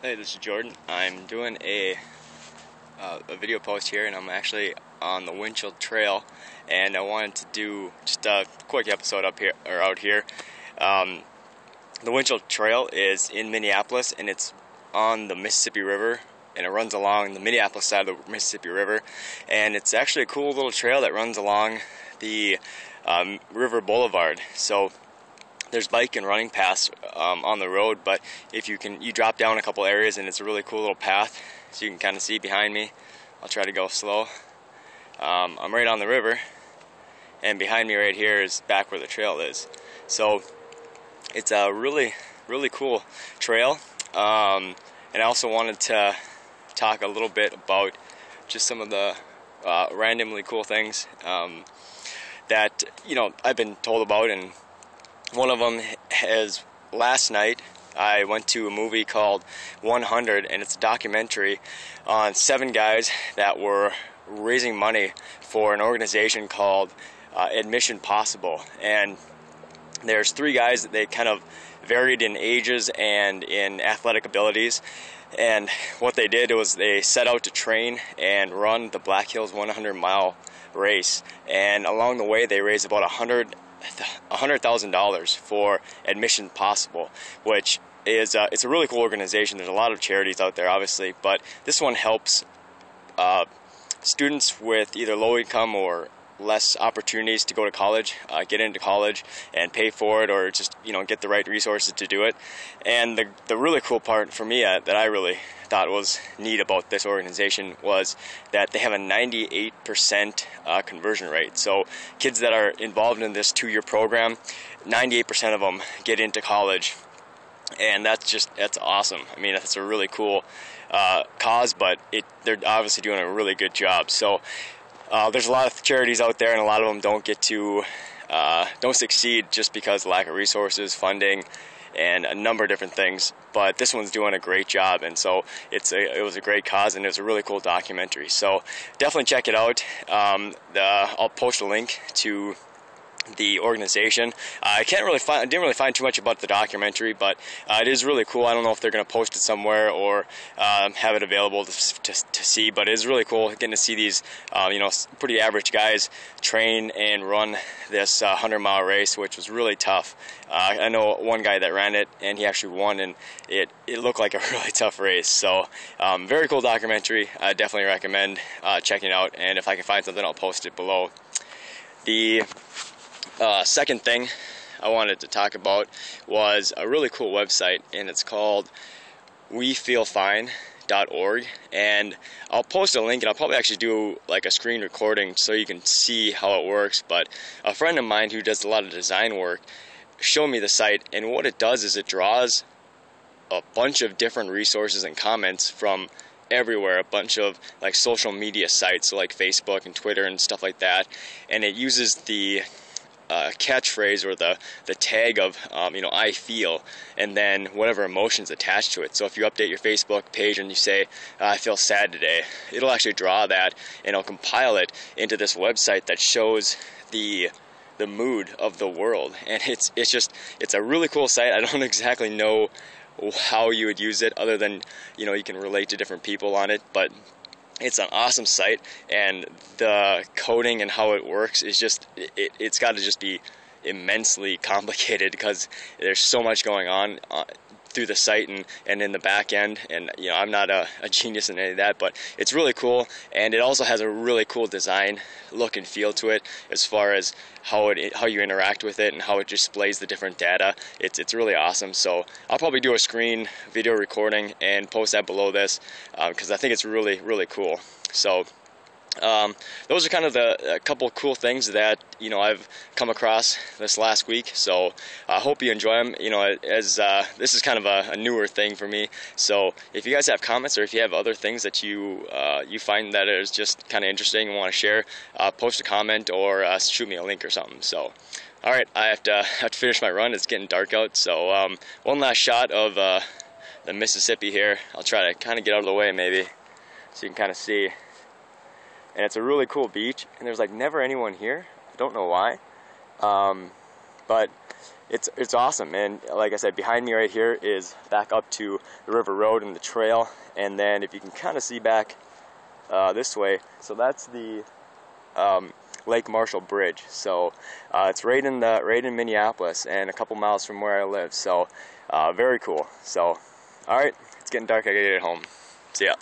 Hey, this is Jordan. I'm doing a video post here, and I'm actually on the Winchell Trail, and I wanted to do just a quick episode up here or out here. Um, the Winchell Trail is in Minneapolis, and it's on the Mississippi River, and it runs along the Minneapolis side of the Mississippi River, and it's actually a cool little trail that runs along the River Boulevard. So there's bike and running paths on the road, but if you drop down a couple areas, and it's a really cool little path, so you can kind of see behind me. I'll try to go slow. I'm right on the river, and behind me right here is back where the trail is. So it's a really cool trail, and I also wanted to talk a little bit about just some of the randomly cool things that I've been told about. And one of them is last night I went to a movie called 100, and it's a documentary on 7 guys that were raising money for an organization called Admission Possible. And there's 3 guys that they kind of varied in ages and in athletic abilities. And what they did was they set out to train and run the Black Hills 100-mile race. And along the way, they raised about $100,000 for Admission Possible, which is it's a really cool organization. There's a lot of charities out there, obviously, but this one helps students with either low income or less opportunities to go to college, get into college and pay for it, or just get the right resources to do it. And the really cool part for me that I really thought was neat about this organization was that they have a 98% conversion rate. So kids that are involved in this 2-year program, 98% of them get into college, and that's awesome. I mean, that's a really cool cause, but they're obviously doing a really good job. So there's a lot of charities out there, and a lot of them don't succeed just because of lack of resources, funding, and a number of different things. But this one's doing a great job, and so it was a great cause, and it was a really cool documentary. So definitely check it out. I'll post a link to the organization. I didn't really find too much about the documentary, but it is really cool. I don't know if they're going to post it somewhere or have it available to see, but it is really cool getting to see these pretty average guys train and run this 100-mile race, which was really tough. I know one guy that ran it, and he actually won, and it looked like a really tough race. So very cool documentary. I definitely recommend checking it out, and if I can find something, I'll post it below. The second thing I wanted to talk about was a really cool website, and it's called WeFeelFine.org, and I'll post a link, and I'll probably actually do like a screen recording so you can see how it works. But a friend of mine who does a lot of design work showed me the site, and what it does is it draws a bunch of different resources and comments from everywhere, a bunch of like social media sites, so like Facebook and Twitter and stuff like that, and it uses the catchphrase or the tag of I feel, and then whatever emotions attached to it. So if you update your Facebook page and you say I feel sad today, it'll actually draw that, and it'll compile it into this website that shows the mood of the world. And it's a really cool site. I don't exactly know how you would use it, other than you can relate to different people on it, but it's an awesome site, and the coding and how it works is it's got to just be immensely complicated, because there's so much going on through the site and in the back end, and I'm not a genius in any of that, but it's really cool. And it also has a really cool design look and feel to it, as far as how you interact with it and how it displays the different data. It's really awesome. So I'll probably do a screen video recording and post that below this, because I think it's really cool. So those are kind of a couple cool things that I've come across this last week. So I hope you enjoy them. As this is kind of a newer thing for me. So if you guys have comments, or if you have other things that you find that is just kind of interesting and want to share, post a comment or shoot me a link or something. So all right, I have to finish my run. It's getting dark out. So one last shot of the Mississippi here. I'll try to kind of get out of the way maybe, so you can kind of see. And it's a really cool beach, and there's like never anyone here. I don't know why, but it's awesome. And like I said, behind me right here is back up to the river road and the trail. And then if you can kind of see back this way, so that's the Lake Marshall Bridge. So it's right in Minneapolis and a couple miles from where I live. So very cool. So all right, it's getting dark. I gotta get home. See ya.